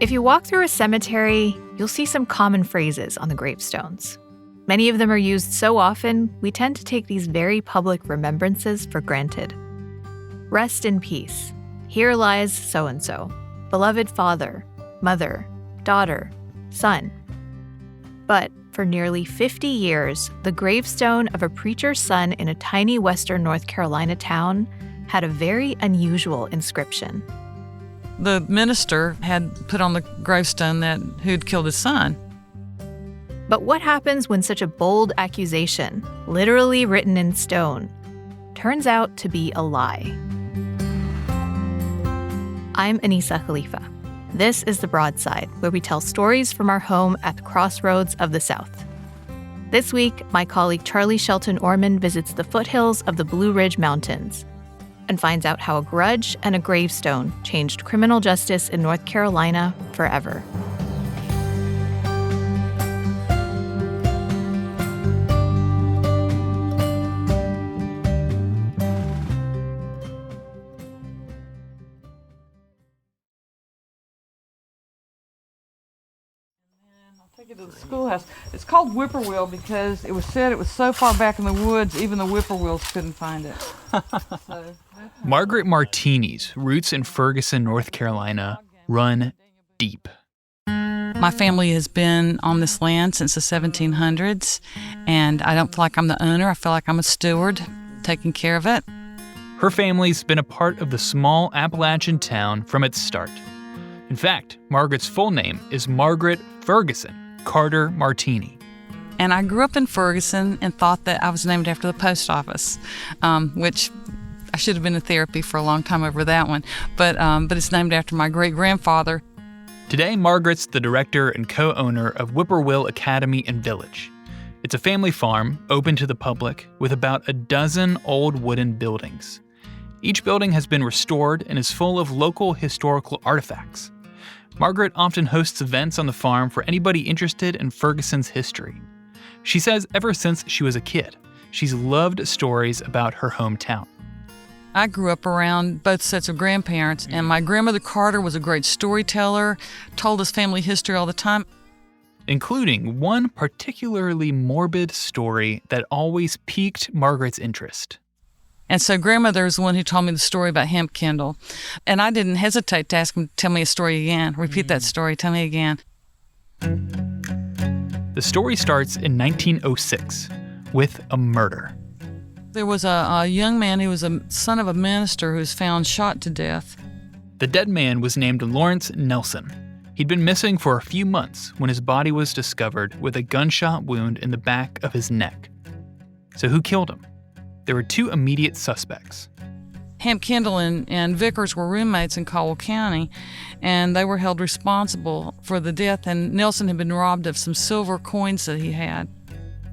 If you walk through a cemetery, you'll see some common phrases on the gravestones. Many of them are used so often, we tend to take these very public remembrances for granted. Rest in peace. Here lies so-and-so, beloved father, mother, daughter, son. But for nearly 50 years, the gravestone of a preacher's son in a tiny western North Carolina town had a very unusual inscription. The minister had put on the gravestone that who'd killed his son. But what happens when such a bold accusation, literally written in stone, turns out to be a lie? I'm Anissa Khalifa. This is The Broadside, where we tell stories from our home at the crossroads of the South. This week, my colleague Charlie Shelton Orman visits the foothills of the Blue Ridge Mountains and finds out how a grudge and a gravestone changed criminal justice in North Carolina forever. Take it to the schoolhouse. It's called Whippoorwill because it was said it was so far back in the woods, even the whippoorwills couldn't find it. Margaret Martini's roots in Ferguson, North Carolina, run deep. My family has been on this land since the 1700s, and I don't feel like I'm the owner. I feel like I'm a steward, taking care of it. Her family's been a part of the small Appalachian town from its start. In fact, Margaret's full name is Margaret Ferguson Carter Martini. And I grew up in Ferguson and thought that I was named after the post office, which I should have been in therapy for a long time over that one. But it's named after my great-grandfather. Today, Margaret's the director and co-owner of Whippoorwill Academy and Village. It's a family farm, open to the public, with about a dozen old wooden buildings. Each building has been restored and is full of local historical artifacts. Margaret often hosts events on the farm for anybody interested in Ferguson's history. She says ever since she was a kid, she's loved stories about her hometown. I grew up around both sets of grandparents, and my grandmother Carter was a great storyteller, told us family history all the time. Including one particularly morbid story that always piqued Margaret's interest. And so grandmother is the one who told me the story about Hemp Kendall. And I didn't hesitate to ask him to tell me a story again. Repeat that story. Tell me again. The story starts in 1906 with a murder. There was a young man who was a son of a minister who was found shot to death. The dead man was named Lawrence Nelson. He'd been missing for a few months when his body was discovered with a gunshot wound in the back of his neck. So who killed him? There were two immediate suspects. Hemp Kendall and Vickers were roommates in Caldwell County, and they were held responsible for the death, and Nelson had been robbed of some silver coins that he had.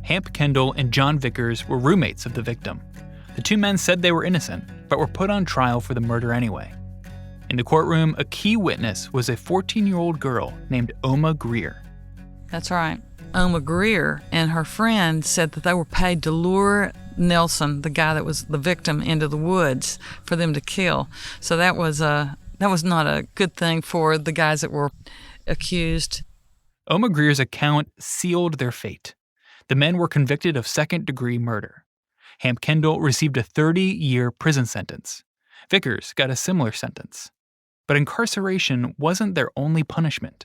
Hemp Kendall and John Vickers were roommates of the victim. The two men said they were innocent, but were put on trial for the murder anyway. In the courtroom, a key witness was a 14-year-old girl named Oma Greer. That's right. Oma Greer and her friend said that they were paid to lure Nelson, the guy that was the victim, into the woods for them to kill. So that was not a good thing for the guys that were accused. Oma Greer's account sealed their fate. The men were convicted of second-degree murder. Hemp Kendall received a 30-year prison sentence. Vickers got a similar sentence. But incarceration wasn't their only punishment.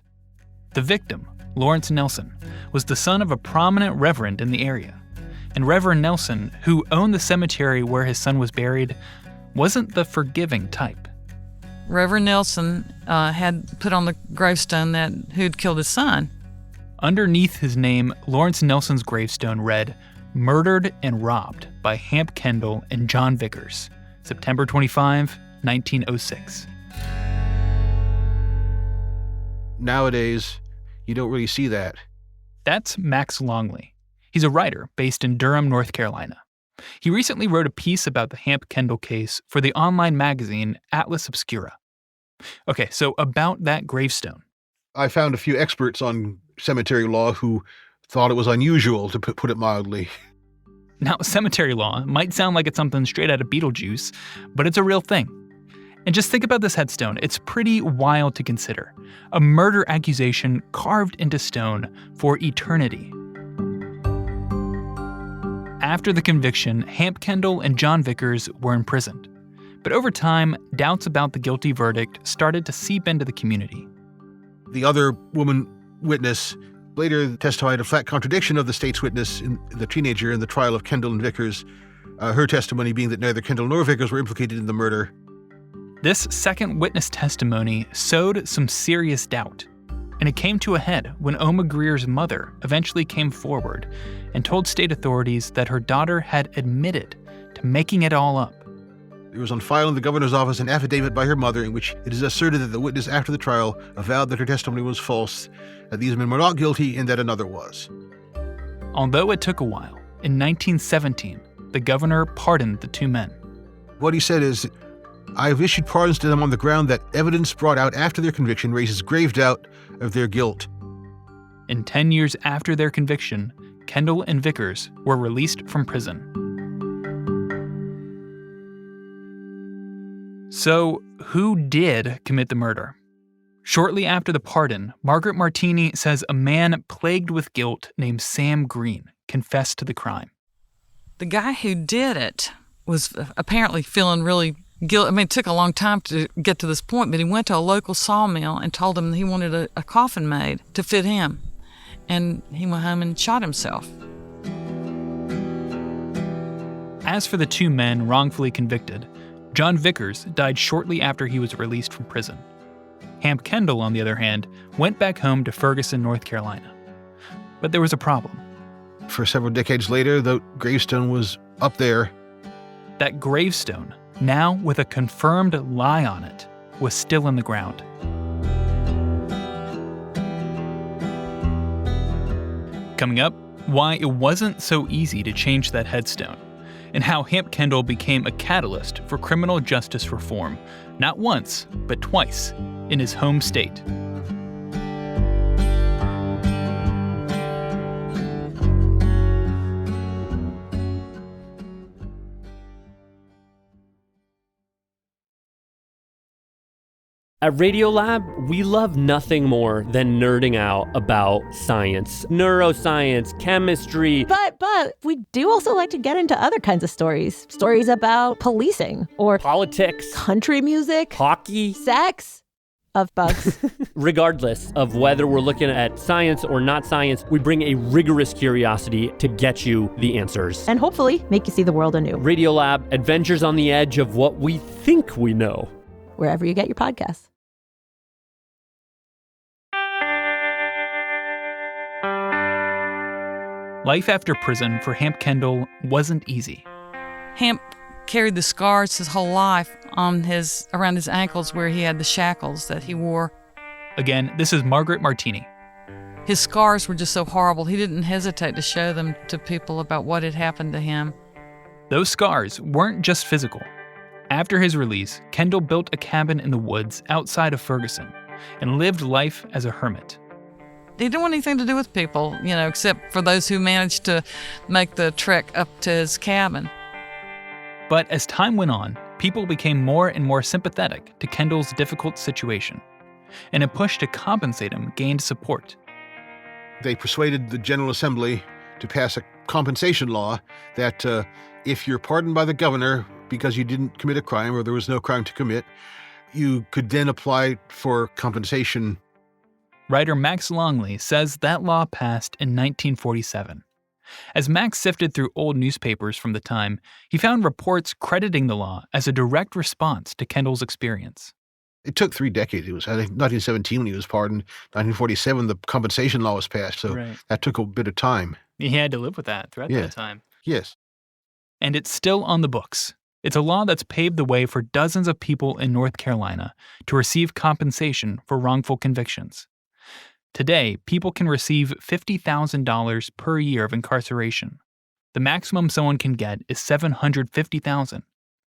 The victim, Lawrence Nelson, was the son of a prominent reverend in the area. And Reverend Nelson, who owned the cemetery where his son was buried, wasn't the forgiving type. Reverend Nelson had put on the gravestone that who'd killed his son. Underneath his name, Lawrence Nelson's gravestone read, "Murdered and robbed by Hemp Kendall and John Vickers, September 25, 1906. Nowadays, you don't really see that. That's Max Longley. He's a writer based in Durham, North Carolina. He recently wrote a piece about the Hemp Kendall case for the online magazine Atlas Obscura. Okay, so about that gravestone. I found a few experts on cemetery law who thought it was unusual, to put it mildly. Now, cemetery law might sound like it's something straight out of Beetlejuice, but it's a real thing. And just think about this headstone. It's pretty wild to consider. A murder accusation carved into stone for eternity. After the conviction, Hamp Kendall and John Vickers were imprisoned. But over time, doubts about the guilty verdict started to seep into the community. The other woman witness later testified a flat contradiction of the state's witness, the teenager, in the trial of Kendall and Vickers, her testimony being that neither Kendall nor Vickers were implicated in the murder. This second witness testimony sowed some serious doubt, and it came to a head when Oma Greer's mother eventually came forward and told state authorities that her daughter had admitted to making it all up. There was on file in the governor's office an affidavit by her mother in which it is asserted that the witness after the trial avowed that her testimony was false, that these men were not guilty, and that another was. Although it took a while, in 1917, the governor pardoned the two men. What he said is, "I have issued pardons to them on the ground that evidence brought out after their conviction raises grave doubt of their guilt." And 10 years after their conviction, Kendall and Vickers were released from prison. So, who did commit the murder? Shortly after the pardon, Margaret Martini says a man plagued with guilt named Sam Green confessed to the crime. The guy who did it was apparently feeling really guilty. I mean, it took a long time to get to this point, but he went to a local sawmill and told them he wanted a coffin made to fit him. And he went home and shot himself. As for the two men wrongfully convicted, John Vickers died shortly after he was released from prison. Hamp Kendall, on the other hand, went back home to Ferguson, North Carolina. But there was a problem. For several decades later, the gravestone was up there. That gravestone, now with a confirmed lie on it, was still in the ground. Coming up, why it wasn't so easy to change that headstone, and how Hamp Kendall became a catalyst for criminal justice reform, not once, but twice, in his home state. At Radiolab, we love nothing more than nerding out about science, neuroscience, chemistry. But we do also like to get into other kinds of stories. Stories about policing or Politics, country music, hockey, sex, of bugs. Regardless of whether we're looking at science or not science, we bring a rigorous curiosity to get you the answers. And hopefully make you see the world anew. Radiolab, adventures on the edge of what we think we know. Wherever you get your podcasts. Life after prison for Hamp Kendall wasn't easy. Hamp carried the scars his whole life around his ankles where he had the shackles that he wore. Again, this is Margaret Martini. His scars were just so horrible, he didn't hesitate to show them to people about what had happened to him. Those scars weren't just physical. After his release, Kendall built a cabin in the woods outside of Ferguson and lived life as a hermit. He didn't want anything to do with people, except for those who managed to make the trek up to his cabin. But as time went on, people became more and more sympathetic to Kendall's difficult situation, and a push to compensate him gained support. They persuaded the General Assembly to pass a compensation law that if you're pardoned by the governor because you didn't commit a crime or there was no crime to commit, you could then apply for compensation. Writer Max Longley says that law passed in 1947. As Max sifted through old newspapers from the time, he found reports crediting the law as a direct response to Kendall's experience. It took 3 decades. It was, I think, 1917 when he was pardoned. 1947, the compensation law was passed, so that took a bit of time. He had to live with that throughout that time. Yes. And it's still on the books. It's a law that's paved the way for dozens of people in North Carolina to receive compensation for wrongful convictions. Today, people can receive $50,000 per year of incarceration. The maximum someone can get is $750,000.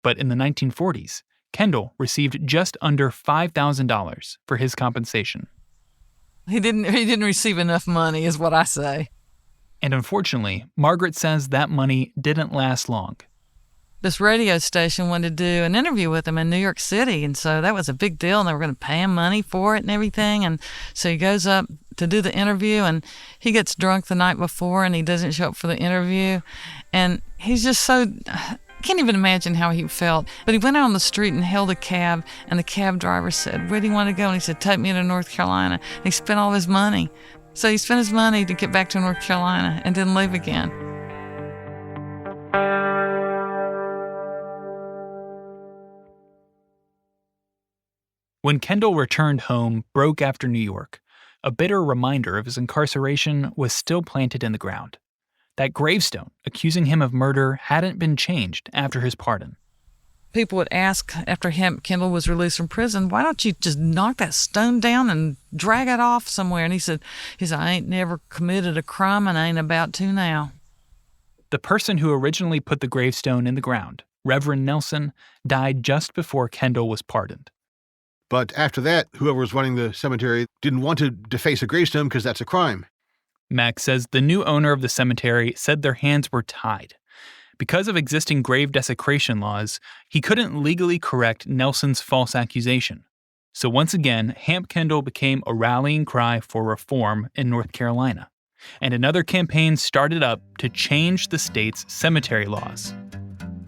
But in the 1940s, Kendall received just under $5,000 for his compensation. He didn't receive enough money, is what I say. And unfortunately, Margaret says that money didn't last long. this radio station wanted to do an interview with him in New York City, and so that was a big deal, and they were going to pay him money for it and everything. And so he goes up to do the interview, and he gets drunk the night before, and he doesn't show up for the interview, and he's just so... can't even imagine how he felt. But he went out on the street and hailed a cab, and the cab driver said, "Where do you want to go?" And he said, "Take me to North Carolina." And he spent all his money. So he spent his money to get back to North Carolina and didn't leave again. When Kendall returned home, broke after New York, a bitter reminder of his incarceration was still planted in the ground. That gravestone accusing him of murder hadn't been changed after his pardon. People would ask after Hemp Kendall was released from prison, "Why don't you just knock that stone down and drag it off somewhere?" And he said, "I ain't never committed a crime and I ain't about to now." The person who originally put the gravestone in the ground, Reverend Nelson, died just before Kendall was pardoned. But after that, whoever was running the cemetery didn't want to deface a gravestone because that's a crime. Max says the new owner of the cemetery said their hands were tied. Because of existing grave desecration laws, he couldn't legally correct Nelson's false accusation. So once again, Hamp Kendall became a rallying cry for reform in North Carolina. And another campaign started up to change the state's cemetery laws.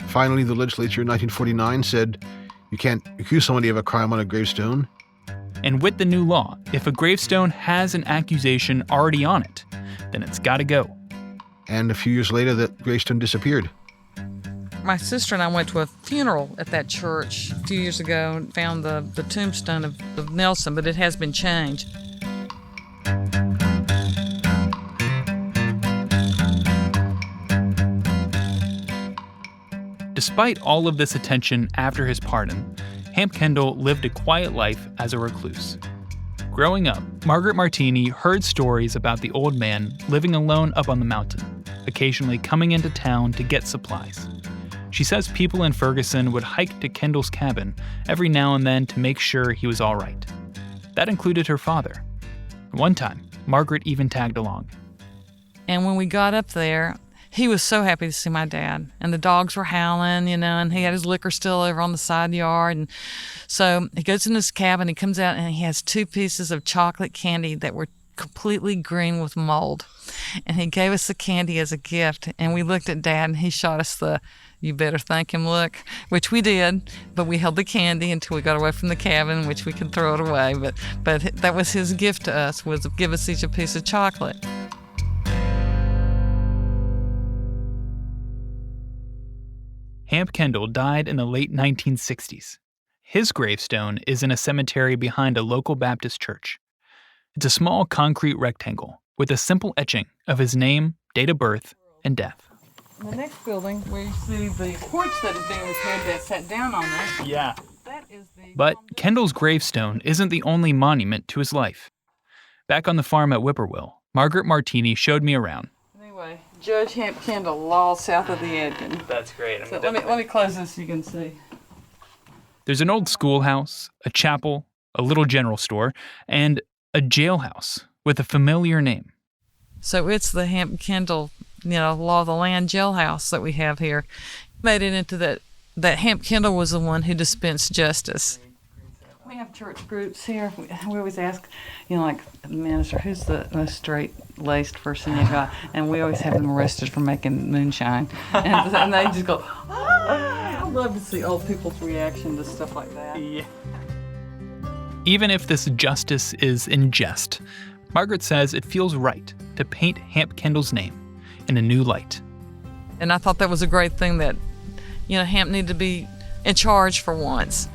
Finally, the legislature in 1949 said, you can't accuse somebody of a crime on a gravestone. And with the new law, if a gravestone has an accusation already on it, then it's got to go. And a few years later, that gravestone disappeared. My sister and I went to a funeral at that church a few years ago and found the tombstone of Nelson, but it has been changed. Despite all of this attention after his pardon, Hamp Kendall lived a quiet life as a recluse. Growing up, Margaret Martini heard stories about the old man living alone up on the mountain, occasionally coming into town to get supplies. She says people in Ferguson would hike to Kendall's cabin every now and then to make sure he was all right. That included her father. One time, Margaret even tagged along. And when we got up there, he was so happy to see my dad. And the dogs were howling, and he had his liquor still over on the side yard. And so he goes in his cabin, he comes out, and he has 2 pieces of chocolate candy that were completely green with mold. And he gave us the candy as a gift. And we looked at Dad, and he shot us the, "You better thank him" look, which we did. But we held the candy until we got away from the cabin, which we could throw it away. But that was his gift to us, was to give us each a piece of chocolate. Hamp Kendall died in the late 1960s. His gravestone is in a cemetery behind a local Baptist church. It's a small concrete rectangle with a simple etching of his name, date of birth, and death. The next building, where you see the porch that is being repaired that sat down on us. Yeah. That is the... But Kendall's gravestone isn't the only monument to his life. Back on the farm at Whippoorwill, Margaret Martini showed me around. Anyway, Judge Hamp Kendall, law south of the Edgen. That's great. So let me close this so you can see. There's an old schoolhouse, a chapel, a little general store, and a jailhouse with a familiar name. So it's the Hamp Kendall, law of the land jailhouse that we have here. Made it into that Hamp Kendall was the one who dispensed justice. We have church groups here. We always ask, like the minister, who's the most straight-laced person you got? And we always have them arrested for making moonshine. And they just go, "Ah!" I love to see old people's reaction to stuff like that. Yeah. Even if this justice is in jest, Margaret says it feels right to paint Hamp Kendall's name in a new light. And I thought that was a great thing that, Hamp needed to be in charge for once.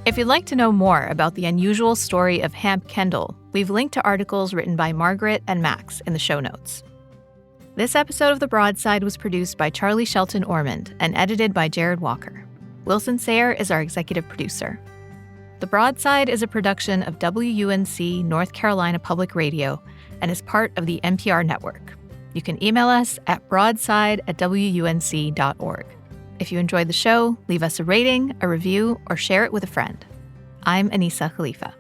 If you'd like to know more about the unusual story of Hamp Kendall, we've linked to articles written by Margaret and Max in the show notes. This episode of The Broadside was produced by Charlie Shelton Ormond and edited by Jared Walker. Wilson Sayer is our executive producer. The Broadside is a production of WUNC North Carolina Public Radio and is part of the NPR network. You can email us at broadside@wunc.org. If you enjoyed the show, leave us a rating, a review, or share it with a friend. I'm Anissa Khalifa.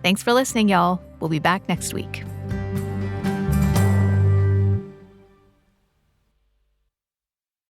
Thanks for listening, y'all. We'll be back next week.